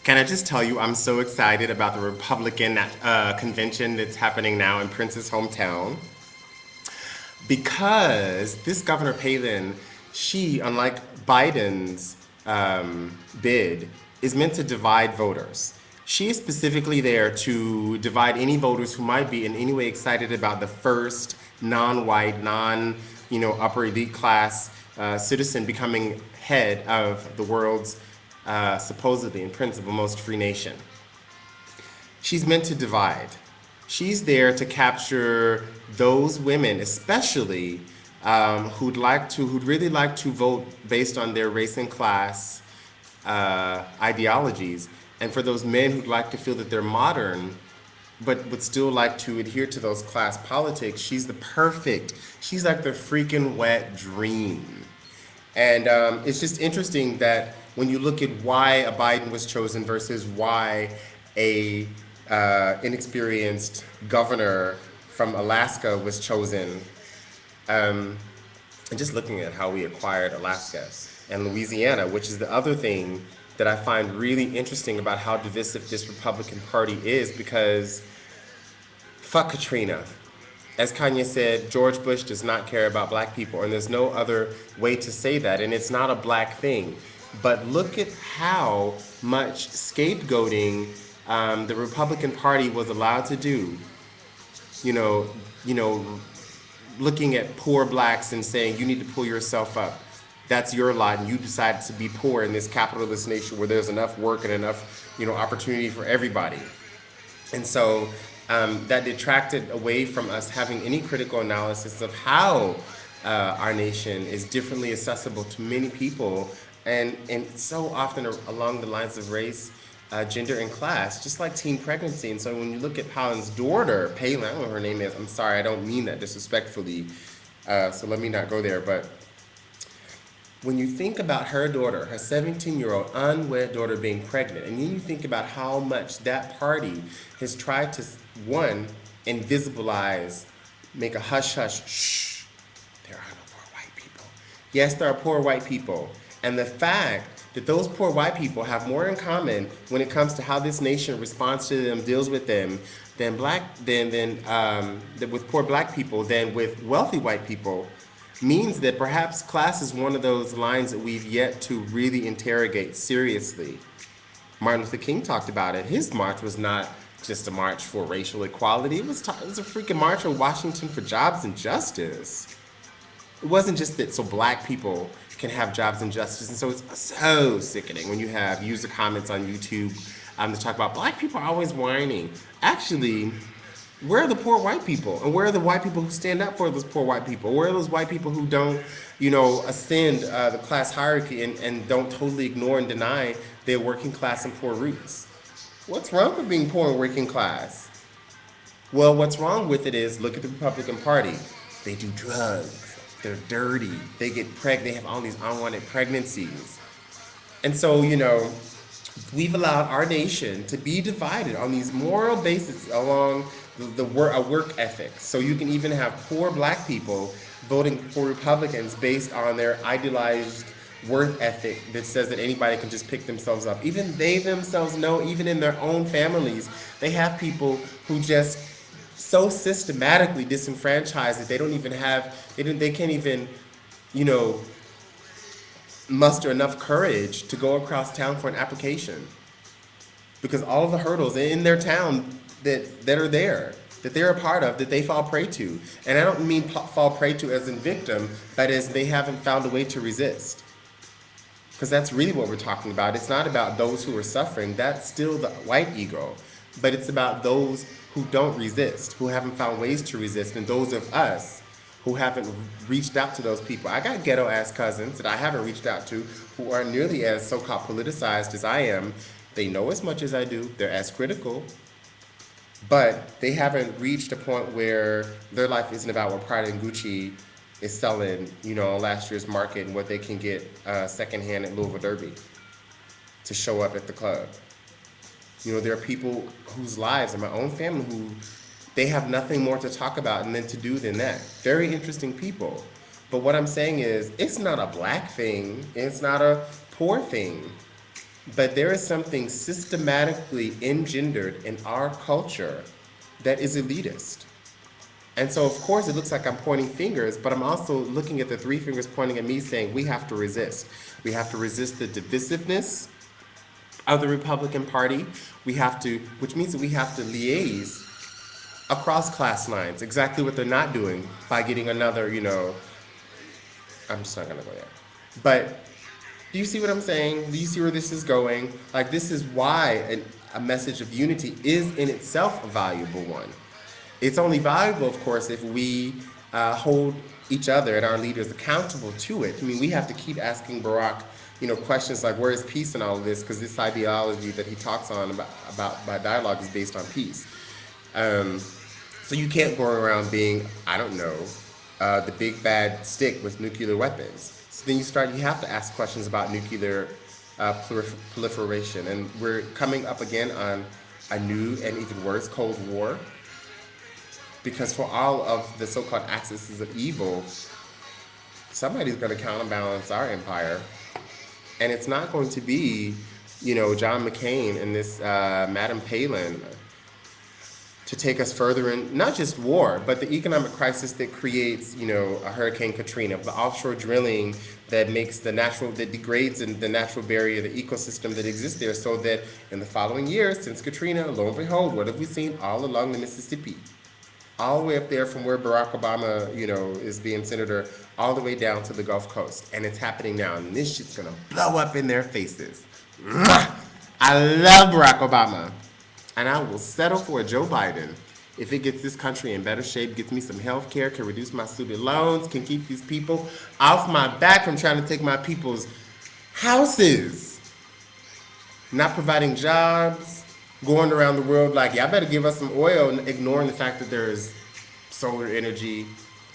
Can I just tell you, I'm so excited about the Republican convention that's happening now in Prince's hometown because this Governor Palin, she, unlike Biden's bid, is meant to divide voters. She is specifically there to divide any voters who might be in any way excited about the first non-white, upper elite class citizen becoming head of the world's supposedly in principle most free nation. She's meant to divide. She's there to capture those women, especially who'd really like to vote based on their race and class ideologies, and for those men who'd like to feel that they're modern, but would still like to adhere to those class politics. She's she's like the freaking wet dream. And it's just interesting that when you look at why a Biden was chosen versus why a inexperienced governor from Alaska was chosen, and just looking at how we acquired Alaska and Louisiana, which is the other thing that I find really interesting about how divisive this Republican Party is, because fuck Katrina. As Kanye said, George Bush does not care about black people, and there's no other way to say that, and it's not a black thing. But look at how much scapegoating the Republican Party was allowed to do. You know, looking at poor blacks and saying, you need to pull yourself up. That's your lot, and you decided to be poor in this capitalist nation where there's enough work and enough, opportunity for everybody. And so that detracted away from us having any critical analysis of how our nation is differently accessible to many people, and so often along the lines of race, gender, and class, just like teen pregnancy. And so when you look at Palin's daughter, Palin, I don't know what her name is, I'm sorry, I don't mean that disrespectfully, so let me not go there, but when you think about her daughter, her 17-year-old unwed daughter being pregnant, and then you think about how much that party has tried to, one, invisibilize, make a hush-hush, shh, there are no poor white people. Yes, there are poor white people. And the fact that those poor white people have more in common when it comes to how this nation responds to them, deals with them, than with poor black people than with wealthy white people, means that perhaps class is one of those lines that we've yet to really interrogate seriously. Martin Luther King talked about it. His march was not just a march for racial equality. It was a freaking march of Washington for jobs and justice. It wasn't just that so black people can have jobs and justice. And so it's so sickening when you have user comments on YouTube to talk about black people are always whining. Actually, where are the poor white people? And where are the white people who stand up for those poor white people? Where are those white people who don't, ascend the class hierarchy and don't totally ignore and deny their working class and poor roots? What's wrong with being poor and working class? Well, what's wrong with it is, look at the Republican Party. They do drugs. They're dirty. They get pregnant. They have all these unwanted pregnancies. And so, we've allowed our nation to be divided on these moral bases along a work ethic. So you can even have poor black people voting for Republicans based on their idealized work ethic that says that anybody can just pick themselves up. Even they themselves know, even in their own families, they have people who just so systematically disenfranchised that they can't even, muster enough courage to go across town for an application, because all of the hurdles in their town that are there, that they're a part of, that they fall prey to. And I don't mean fall prey to as in victim, but as they haven't found a way to resist. Because that's really what we're talking about. It's not about those who are suffering. That's still the white ego. But it's about those who don't resist, who haven't found ways to resist, and those of us who haven't reached out to those people. I got ghetto-ass cousins that I haven't reached out to who aren't nearly as so-called politicized as I am. They know as much as I do. They're as critical. But they haven't reached a point where their life isn't about what Prada and Gucci is selling, on last year's market and what they can get secondhand at Louisville Derby to show up at the club. There are people whose lives, in my own family, who they have nothing more to talk about and then to do than that. Very interesting people. But what I'm saying is, it's not a black thing. It's not a poor thing. But there is something systematically engendered in our culture that is elitist. And so, of course, it looks like I'm pointing fingers, but I'm also looking at the three fingers pointing at me saying we have to resist. We have to resist the divisiveness of the Republican Party. We have to, which means that we have to liaise across class lines, exactly what they're not doing by getting another, I'm just not gonna go there. But do you see what I'm saying? Do you see where this is going? Like, this is why a message of unity is in itself a valuable one. It's only valuable, of course, if we hold each other and our leaders accountable to it. I mean, we have to keep asking Barack, questions like, where is peace in all of this? Because this ideology that he talks on about by dialogue is based on peace. So you can't go around being, I don't know, the big bad stick with nuclear weapons. So then you have to ask questions about nuclear proliferation. And we're coming up again on a new and even worse Cold War. Because for all of the so-called axes of evil, somebody's going to counterbalance our empire. And it's not going to be, John McCain and this Madam Palin to take us further in, not just war, but the economic crisis that creates, a Hurricane Katrina, the offshore drilling that degrades the natural barrier, the ecosystem that exists there, so that in the following years, since Katrina, lo and behold, what have we seen all along the Mississippi? All the way up there from where Barack Obama, is being senator, all the way down to the Gulf Coast. And it's happening now, and this shit's gonna blow up in their faces. I love Barack Obama. And I will settle for a Joe Biden if it gets this country in better shape, gets me some health care, can reduce my student loans, can keep these people off my back from trying to take my people's houses. Not providing jobs, going around the world like, y'all better give us some oil, ignoring the fact that there's solar energy,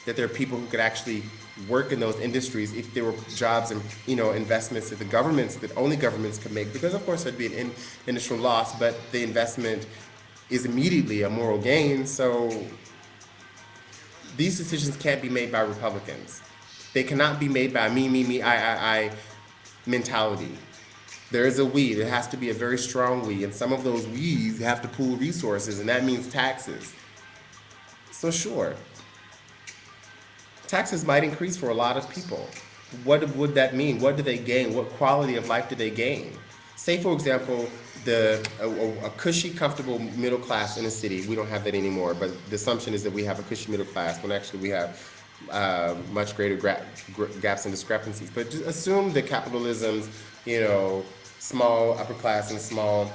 that there are people who could actually work in those industries if there were jobs and investments that only governments could make, because of course there'd be an initial loss, but the investment is immediately a moral gain. So these decisions can't be made by Republicans. They cannot be made by me, I mentality. There is a we. There has to be a very strong we, and some of those we's have to pool resources, and that means taxes. So sure, taxes might increase for a lot of people. What would that mean? What do they gain? What quality of life do they gain? Say, for example, a cushy, comfortable middle class in a city. We don't have that anymore, but the assumption is that we have a cushy middle class when actually we have much greater gaps and discrepancies. But just assume that capitalism's, small upper class and small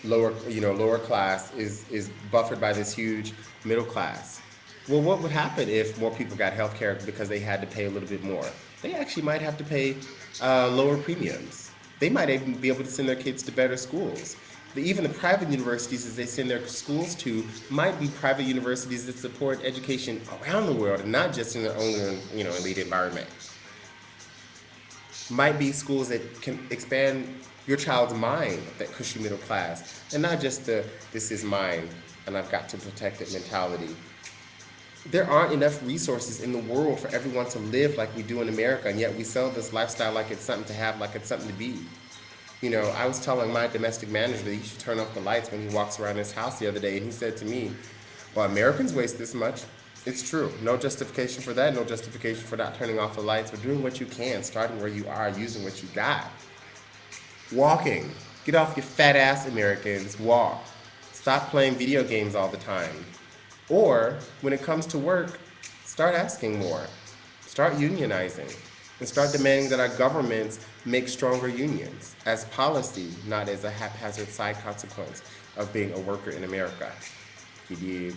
lower class is buffered by this huge middle class. Well, what would happen if more people got health care because they had to pay a little bit more? They actually might have to pay lower premiums. They might even be able to send their kids to better schools. Even the private universities that they send their schools to might be private universities that support education around the world and not just in their own elite environment. Might be schools that can expand your child's mind, that cushy middle class, and not just the this is mine and I've got to protect it mentality. There aren't enough resources in the world for everyone to live like we do in America, and yet we sell this lifestyle like it's something to have, like it's something to be. I was telling my domestic manager that he should turn off the lights when he walks around his house the other day, and he said to me, well, Americans waste this much. It's true. No justification for that, no justification for not turning off the lights, but doing what you can, starting where you are, using what you got. Walking. Get off your fat ass, Americans. Walk. Stop playing video games all the time. Or, when it comes to work, start asking more. Start unionizing. And start demanding that our governments make stronger unions as policy, not as a haphazard side consequence of being a worker in America. You dig?